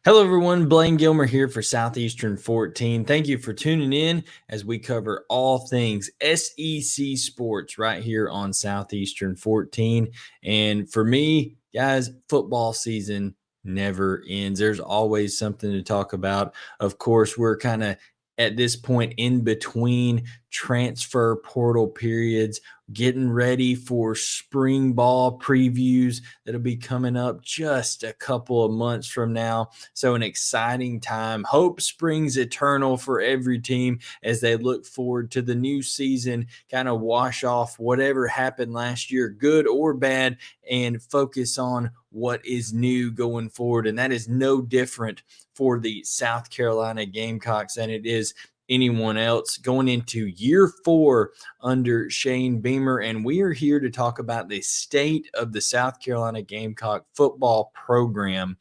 Hello, everyone. Blayne Gilmer here for Southeastern 14. Thank you for tuning in as we cover all things SEC sports right here on Southeastern 14. And for me, guys, football season never ends. There's always something to talk about. Of course, we're kind of at this point in between transfer portal periods, getting ready for spring ball previews that'll be coming up just a couple of months from now. So, an exciting time. Hope springs eternal for every team as they look forward to the new season, kind of wash off whatever happened last year, good or bad, and focus on what is new going forward. And that is no different for the South Carolina Gamecocks than it is anyone else going into year 4 under Shane Beamer. And we are here to talk about the state of the South Carolina Gamecock football program.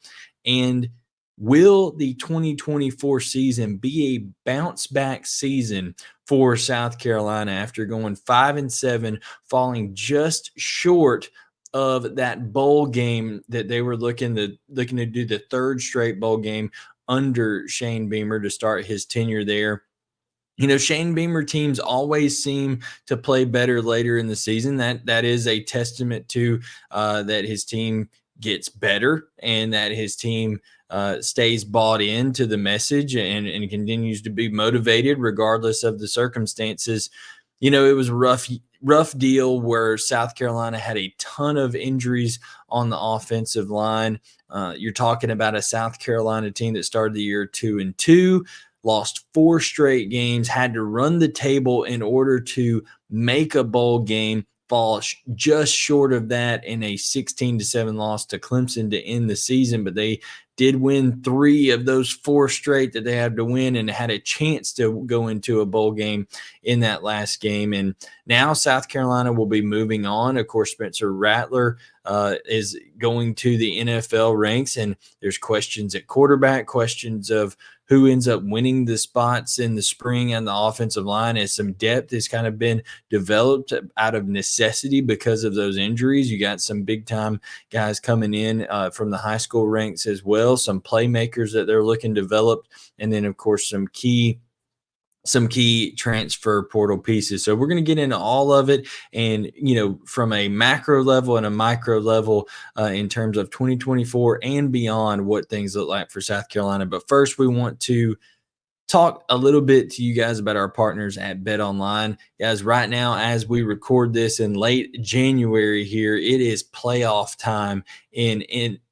And will the 2024 season be a bounce back season for South Carolina after going 5-7, falling just short of that bowl game that they were looking to do, the third straight bowl game under Shane Beamer to start his tenure there? You know, Shane Beamer teams always seem to play better later in the season. That is a testament to that his team gets better and that his team stays bought into the message and continues to be motivated regardless of the circumstances. You know, it was a rough deal where South Carolina had a ton of injuries on the offensive line. You're talking about a South Carolina team that started the year 2-2, lost 4 straight games, had to run the table in order to make a bowl game, fall just short of that in a 16-7 loss to Clemson to end the season. But they did win 3 of those 4 straight that they had to win and had a chance to go into a bowl game in that last game. And now South Carolina will be moving on. Of course, Spencer Rattler is going to the NFL ranks, and there's questions at quarterback, questions of who ends up winning the spots in the spring and the offensive line, as some depth has kind of been developed out of necessity because of those injuries. You got some big time guys coming in from the high school ranks as well, some playmakers that they're looking to develop, and then of course some key transfer portal pieces. So we're going to get into all of it, and from a macro level and a micro level in terms of 2024 and beyond, what things look like for South Carolina. But first, we want to talk a little bit to you guys about our partners at Bet Online. Guys, right now, as we record this in late January here, it is playoff time in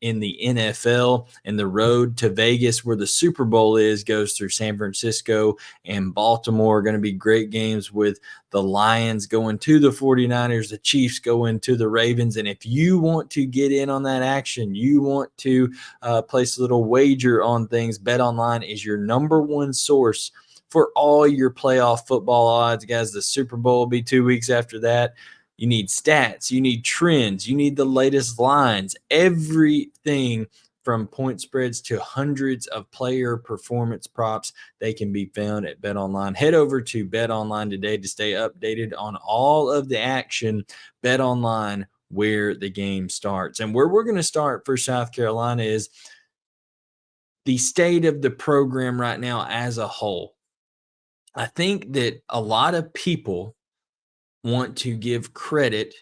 the NFL, and the road to Vegas, where the Super Bowl goes through San Francisco and Baltimore. Going to be great games with the Lions going to the 49ers, the Chiefs going to the Ravens. And if you want to get in on that action, you want to place a little wager on things, Bet Online is your number one source for all your playoff football odds. Guys, the Super Bowl will be 2 weeks after that. You need stats, you need trends, you need the latest lines, everything from point spreads to hundreds of player performance props. They can be found at Bet Online. Head over to Bet Online today to stay updated on all of the action. Bet Online, where the game starts. And where we're going to start for South Carolina is the state of the program right now as a whole. I think that a lot of people want to give credit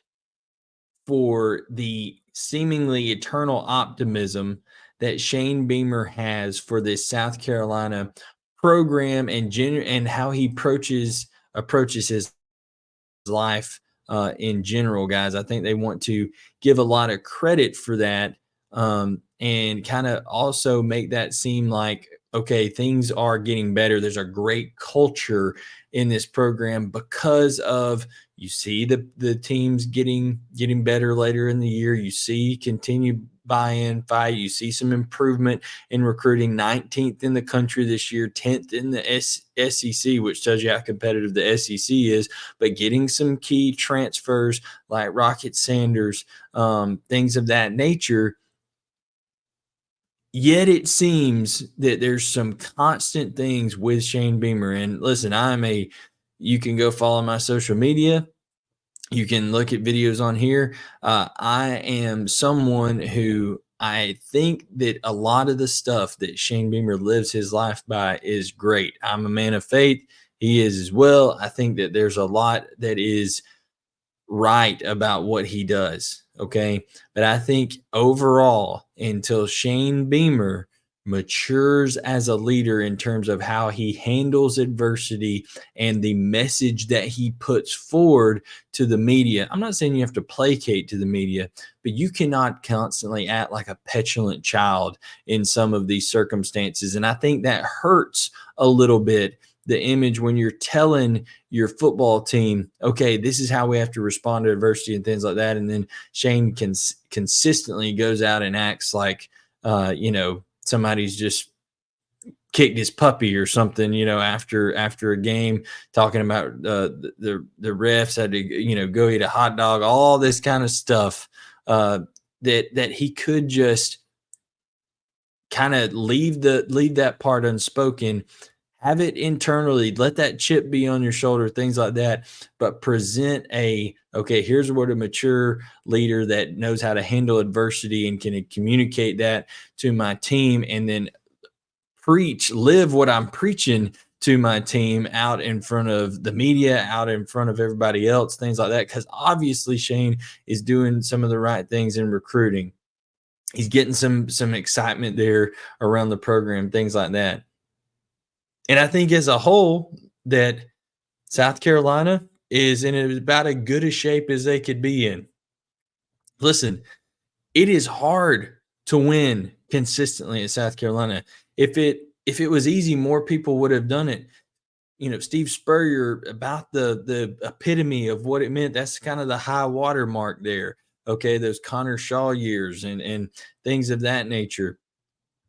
for the seemingly eternal optimism that Shane Beamer has for this South Carolina program and how he approaches his life in general, guys. I think they want to give a lot of credit for that, and kind of also make that seem like, okay, things are getting better. There's a great culture in this program because of, you see the teams getting better later in the year. You see continued buy-in, fight. You see some improvement in recruiting, 19th in the country this year, 10th in the SEC, which tells you how competitive the SEC is, but getting some key transfers like Rocket Sanders, things of that nature. Yet it seems that there's some constant things with Shane Beamer. And listen, you can go follow my social media. You can look at videos on here. I am someone who I think that a lot of the stuff that Shane Beamer lives his life by is great. I'm a man of faith. He is as well. I think that there's a lot that is right about what he does. Okay. But I think overall, until Shane Beamer matures as a leader in terms of how he handles adversity and the message that he puts forward to the media, I'm not saying you have to placate to the media, but you cannot constantly act like a petulant child in some of these circumstances. And I think that hurts a little bit the image when you're telling your football team, okay, this is how we have to respond to adversity and things like that. And then Shane consistently goes out and acts like, somebody's just kicked his puppy or something, after a game, talking about the refs had to, go eat a hot dog, all this kind of stuff, that he could just kind of leave that part unspoken, have it internally, let that chip be on your shoulder, things like that, but present okay, here's what a mature leader that knows how to handle adversity and can communicate that to my team, and then live what I'm preaching to my team out in front of the media, out in front of everybody else, things like that. Because obviously Shane is doing some of the right things in recruiting. He's getting some excitement there around the program, things like that. And I think as a whole that South Carolina is in about as good a shape as they could be in. Listen, it is hard to win consistently at South Carolina. If it was easy, more people would have done it. Steve Spurrier, about the epitome of what it meant. That's kind of the high water mark there. Okay, those Connor Shaw years and things of that nature.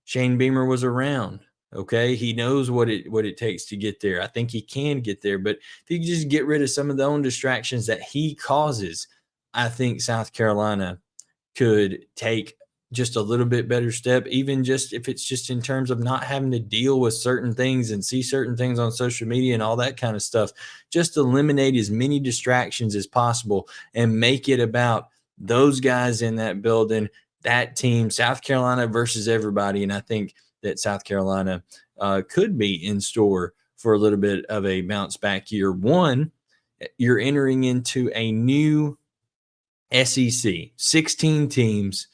Shane Beamer was around. Okay, he knows what it takes to get there. I think he can get there, but if you just get rid of some of the own distractions that he causes, I think South Carolina could take just a little bit better step, even just if it's just in terms of not having to deal with certain things and see certain things on social media and all that kind of stuff. Just eliminate as many distractions as possible and make it about those guys in that building, that team, South Carolina versus everybody. And I think that South Carolina could be in store for a little bit of a bounce back year. One, you're entering into a new SEC, 16 teams.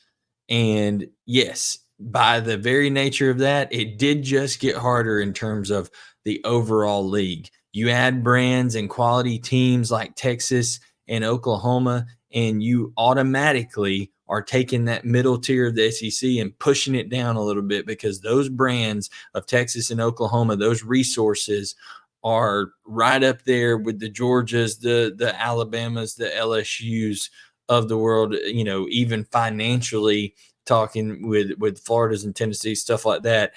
And yes, by the very nature of that, it did just get harder in terms of the overall league. You add brands and quality teams like Texas and Oklahoma, and you automatically are taking that middle tier of the SEC and pushing it down a little bit, because those brands of Texas and Oklahoma, those resources are right up there with the Georgias, the Alabamas, the LSUs of the world, even financially, talking with Florida's and Tennessee, stuff like that.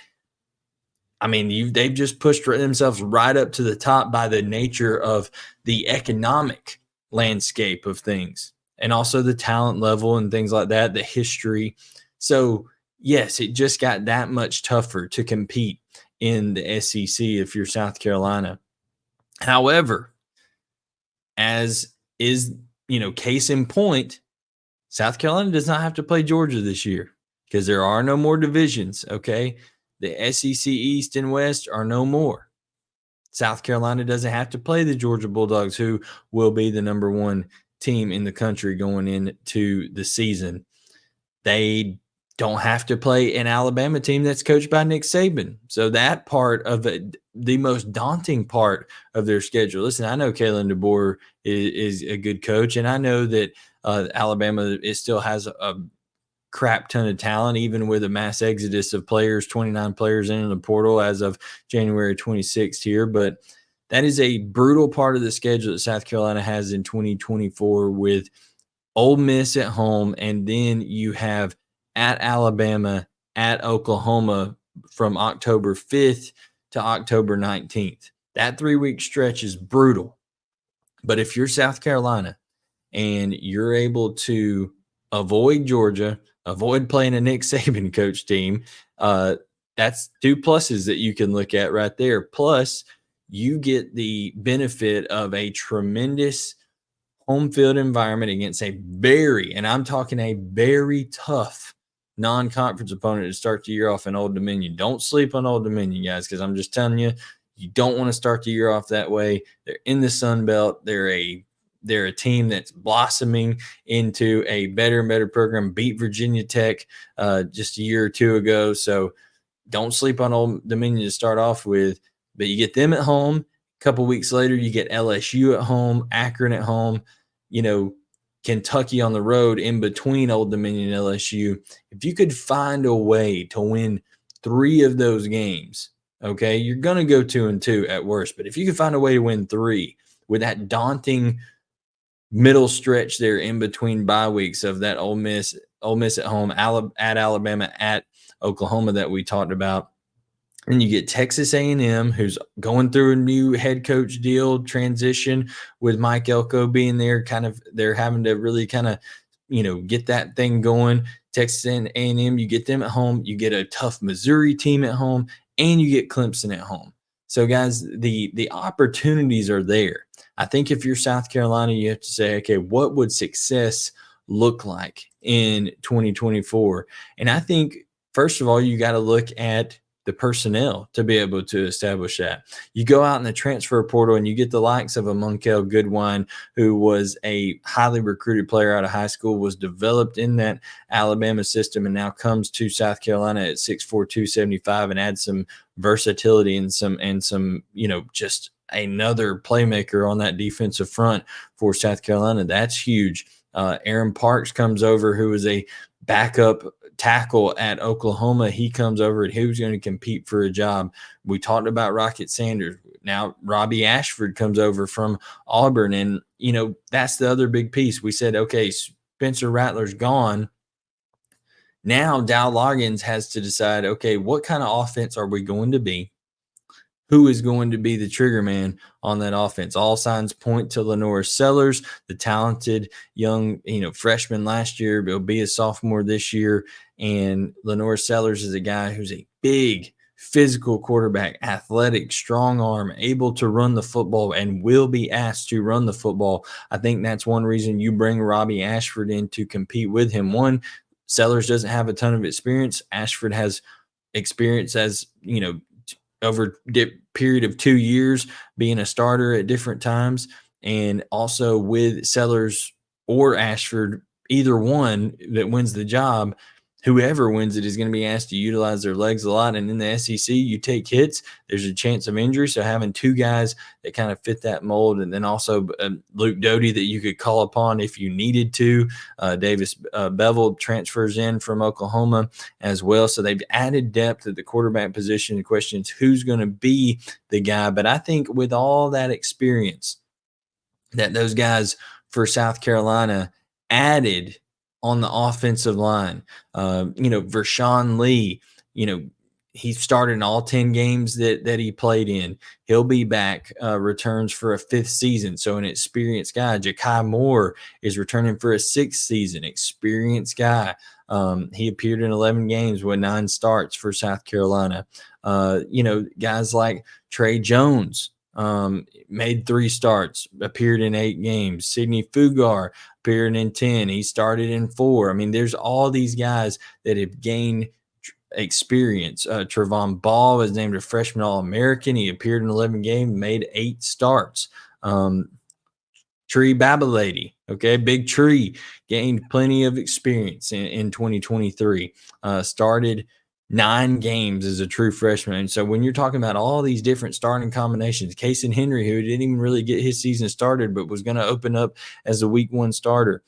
I mean, they've just pushed themselves right up to the top by the nature of the economic landscape of things, and also the talent level and things like that, the history. So yes, it just got that much tougher to compete in the SEC if you're South Carolina. However, as is, case in point, South Carolina does not have to play Georgia this year because there are no more divisions. Okay. The SEC East and West are no more. South Carolina doesn't have to play the Georgia Bulldogs, who will be the number one team in the country going into the season. They don't have to play an Alabama team that's coached by Nick Saban. So that part of it, the most daunting part of their schedule. Listen, I know Kalen DeBoer is a good coach, and I know that Alabama still has a crap ton of talent, even with a mass exodus of players, 29 players in the portal as of January 26th here. But that is a brutal part of the schedule that South Carolina has in 2024, with Ole Miss at home, and then you have at Alabama, at Oklahoma from October 5th to October 19th. That 3-week stretch is brutal. But if you're South Carolina and you're able to avoid Georgia, avoid playing a Nick Saban coach team, that's two pluses that you can look at right there. Plus, you get the benefit of a tremendous home field environment against and I'm talking a very tough non-conference opponent to start the year off in Old Dominion. Don't sleep on Old Dominion, guys, because I'm just telling you, you don't want to start the year off that way. They're in the Sun Belt. They're a team that's blossoming into a better and better program. Beat Virginia Tech just a year or two ago. So don't sleep on Old Dominion to start off with. But you get them at home. A couple weeks later, you get LSU at home, Akron at home, Kentucky on the road in between Old Dominion and LSU. If you could find a way to win 3 of those games, okay, you're going to go 2-2 at worst. But if you could find a way to win 3 with that daunting middle stretch there in between bye weeks of that Ole Miss at home, at Alabama, at Oklahoma that we talked about. And you get Texas A&M, who's going through a new head coach deal transition with Mike Elko being there. They're having to really get that thing going. Texas A&M, you get them at home. You get a tough Missouri team at home, and you get Clemson at home. So, guys, the opportunities are there. I think if you're South Carolina, you have to say, okay, what would success look like in 2024? And I think, first of all, you got to look at the personnel to be able to establish that. You go out in the transfer portal and you get the likes of a Monkel Goodwine, who was a highly recruited player out of high school, was developed in that Alabama system, and now comes to South Carolina at 6'4", 275, and adds some versatility and some just another playmaker on that defensive front for South Carolina. That's huge. Aaron Parks comes over, who is a backup tackle at Oklahoma. He comes over and who's going to compete for a job. We talked about Rocket Sanders. Now Robbie Ashford comes over from Auburn. And, that's the other big piece. We said, okay, Spencer Rattler's gone. Now Dow Loggins has to decide, okay, what kind of offense are we going to be? Who is going to be the trigger man on that offense? All signs point to Lenore Sellers, the talented young, freshman last year, but will be a sophomore this year. And Lenore Sellers is a guy who's a big physical quarterback, athletic, strong arm, able to run the football, and will be asked to run the football. I think that's one reason you bring Robbie Ashford in to compete with him. One, Sellers doesn't have a ton of experience. Ashford has experience as, over a period of 2 years being a starter at different times. And also with Sellers or Ashford, either one that wins the job, whoever wins it is going to be asked to utilize their legs a lot. And in the SEC, you take hits, there's a chance of injury. So having 2 guys that kind of fit that mold, and then also Luke Doty that you could call upon if you needed to. Davis Bevel transfers in from Oklahoma as well. So they've added depth at the quarterback position. The question is who's going to be the guy. But I think with all that experience that those guys for South Carolina added on the offensive line, Vershawn Lee, he started in all 10 games that he played in. He'll be back, returns for a 5th season. So an experienced guy. Ja'Kai Moore is returning for a 6th season, experienced guy. He appeared in 11 games with 9 starts for South Carolina. Guys like Trey Jones, made 3 starts, appeared in 8 games. Sidney Fugar appeared in 10. He started in 4. I mean, there's all these guys that have gained experience. Trevon Ball was named a freshman All-American. He appeared in 11 games, made 8 starts. Tree Babalady, okay, Big Tree, gained plenty of experience in 2023. Started 9 games as a true freshman. And so when you're talking about all these different starting combinations, Casey Henry, who didn't even really get his season started, but was going to open up as a week 1 starter,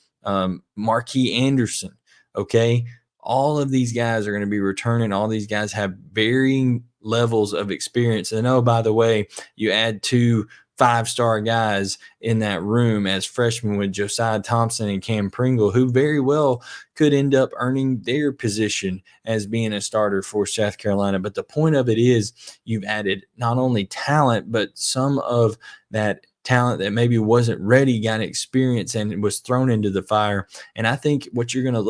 Marquis Anderson, okay, all of these guys are going to be returning. All these guys have varying levels of experience. And oh, by the way, you add 2 5-star guys in that room as freshmen with Josiah Thompson and Cam Pringle, who very well could end up earning their position as being a starter for South Carolina. But the point of it is you've added not only talent, but some of that talent that maybe wasn't ready got experience and was thrown into the fire. And I think what you're going to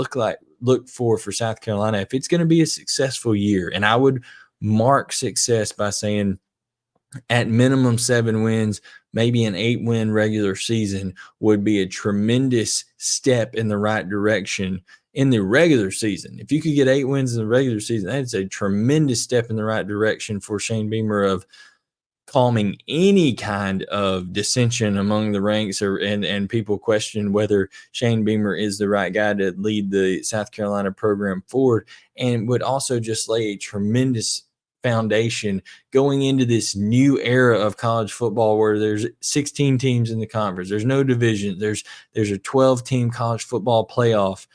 look for South Carolina, if it's going to be a successful year, and I would mark success by saying at minimum 7 wins, maybe an 8-win regular season would be a tremendous step in the right direction in the regular season. If you could get 8 wins in the regular season, that's a tremendous step in the right direction for Shane Beamer of calming any kind of dissension among the ranks, and people question whether Shane Beamer is the right guy to lead the South Carolina program forward, and would also just lay a tremendous foundation going into this new era of college football where there's 16 teams in the conference. There's no division. There's a 12-team college football playoff.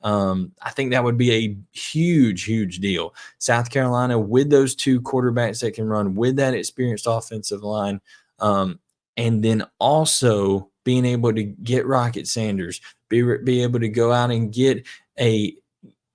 I think that would be a huge, huge deal. South Carolina with those 2 quarterbacks that can run, with that experienced offensive line, and then also being able to get Rocket Sanders, be able to go out and get a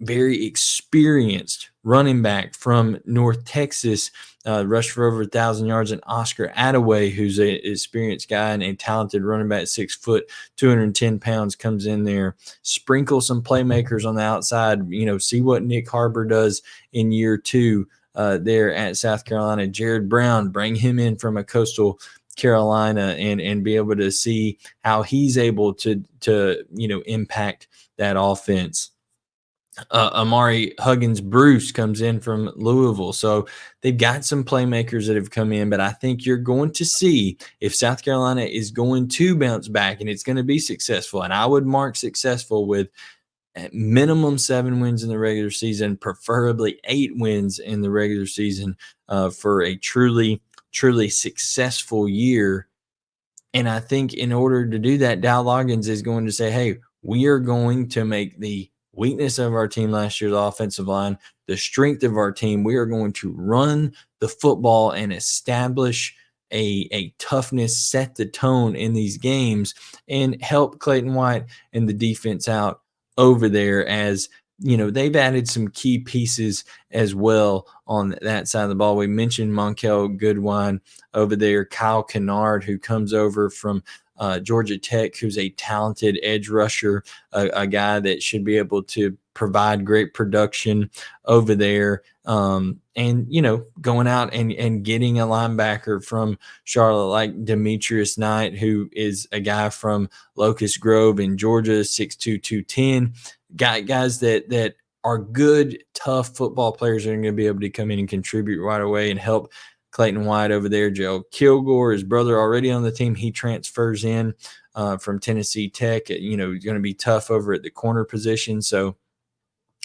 very experienced running back from North Texas, rushed for over 1,000 yards, and Oscar Attaway, who's an experienced guy and a talented running back, 6 foot, 210 pounds, comes in there. Sprinkle some playmakers on the outside. See what Nick Harbor does in year 2 there at South Carolina. Jared Brown, bring him in from a Coastal Carolina and be able to see how he's able to impact that offense. Amari Huggins Bruce comes in from Louisville. So they've got some playmakers that have come in, but I think you're going to see if South Carolina is going to bounce back and it's going to be successful. And I would mark successful with at minimum 7 wins in the regular season, preferably 8 wins in the regular season for a truly, truly successful year. And I think in order to do that, Dow Loggins is going to say, hey, we are going to make the weakness of our team last year, the offensive line, the strength of our team. We are going to run the football and establish a toughness, set the tone in these games, and help Clayton White and the defense out over there. As they've added some key pieces as well on that side of the ball. We mentioned Monkel Goodwine over there, Kyle Kennard, who comes over from Georgia Tech, who's a talented edge rusher, a guy that should be able to provide great production over there. And going out and getting a linebacker from Charlotte like Demetrius Knight, who is a guy from Locust Grove in Georgia, 6'2", 210. Guys that are good, tough football players are going to be able to come in and contribute right away and help Clayton White over there. Joe Kilgore, his brother, already on the team. He transfers in from Tennessee Tech. He's going to be tough over at the corner position. So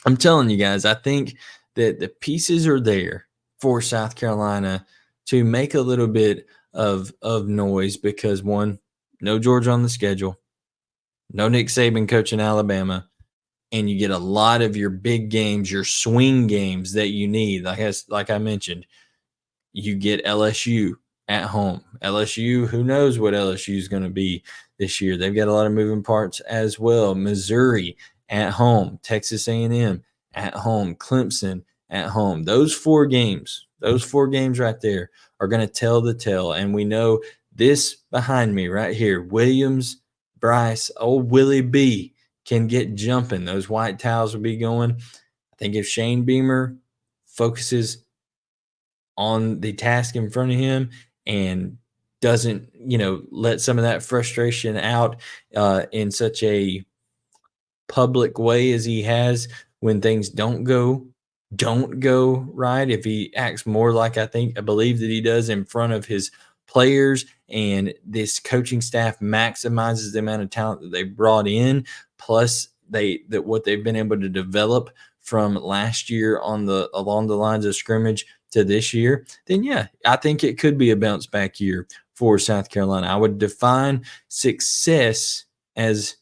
I'm telling you guys, I think that the pieces are there for South Carolina to make a little bit of noise because, one, no Georgia on the schedule, no Nick Saban coaching Alabama, and you get a lot of your big games, your swing games that you need. Like I mentioned, you get LSU at home. LSU, who knows what LSU is going to be this year? They've got a lot of moving parts as well. Missouri at home, Texas A&M at home, Clemson at home. Those four games right there are going to tell the tale. And we know this behind me right here, Williams, Bryce, old Willie B can get jumping. Those white towels will be going. I think if Shane Beamer focuses on the task in front of him and doesn't, let some of that frustration out in such a public way as he has when things don't go right, if he acts more like I believe that he does in front of his players, and this coaching staff maximizes the amount of talent that they brought in, plus what they've been able to develop from last year along the lines of scrimmage to this year, then yeah, I think it could be a bounce back year for South Carolina. I would define success as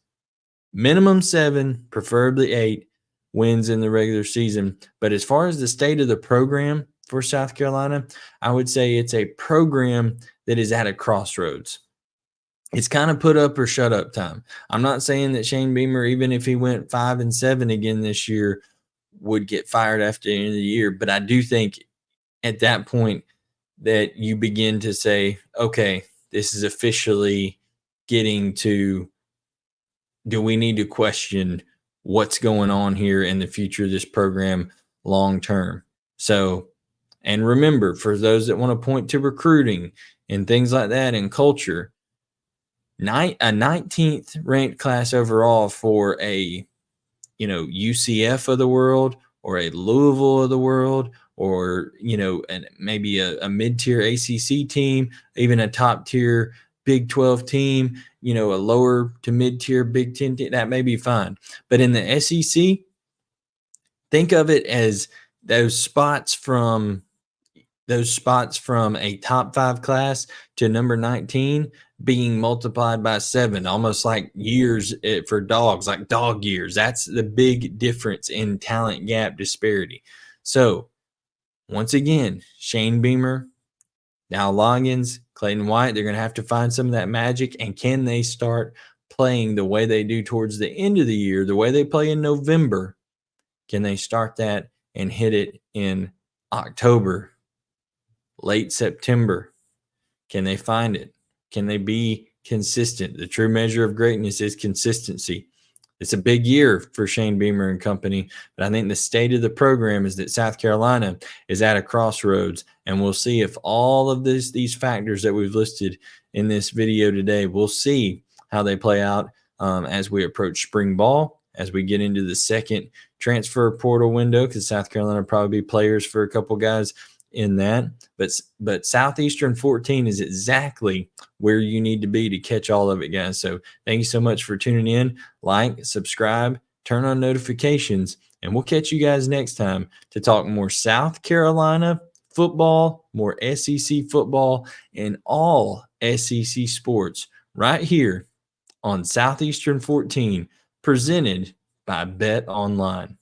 minimum 7, preferably 8 wins in the regular season. But as far as the state of the program for South Carolina, I would say it's a program that is at a crossroads. It's kind of put up or shut up time. I'm not saying that Shane Beamer, even if he went 5-7 again this year, would get fired after the end of the year. But I do think at that point that you begin to say, okay, this is officially getting to, do we need to question what's going on here in the future of this program long term? So, and remember, for those that want to point to recruiting, and things like that and culture. A 19th ranked class overall for a UCF of the world, or a Louisville of the world, or and maybe a mid-tier ACC team, even a top-tier Big 12 team, a lower to mid-tier Big 10 team, that may be fine. But in the SEC, think of it as those spots from a top 5 class to number 19 being multiplied by 7, almost like years for dogs, like dog years. That's the big difference in talent gap disparity. So once again, Shane Beamer, now Loggins, Clayton White, they're going to have to find some of that magic. And can they start playing the way they do towards the end of the year, the way they play in November? Can they start that and hit it in October, late September? Can they find it? Can they be consistent? The true measure of greatness is consistency. It's a big year for Shane Beamer and company, but I think the state of the program is that South Carolina is at a crossroads, and we'll see if all of these factors that we've listed in this video today, we'll see how they play out as we approach spring ball, as we get into the second transfer portal window, because South Carolina will probably be players for a couple guys in that. But Southeastern 14 is exactly where you need to be to catch all of it, guys. So thank you so much for tuning in. Like, subscribe, turn on notifications, and we'll catch you guys next time to talk more South Carolina football, more SEC football, and all SEC sports right here on Southeastern 14, presented by Bet Online.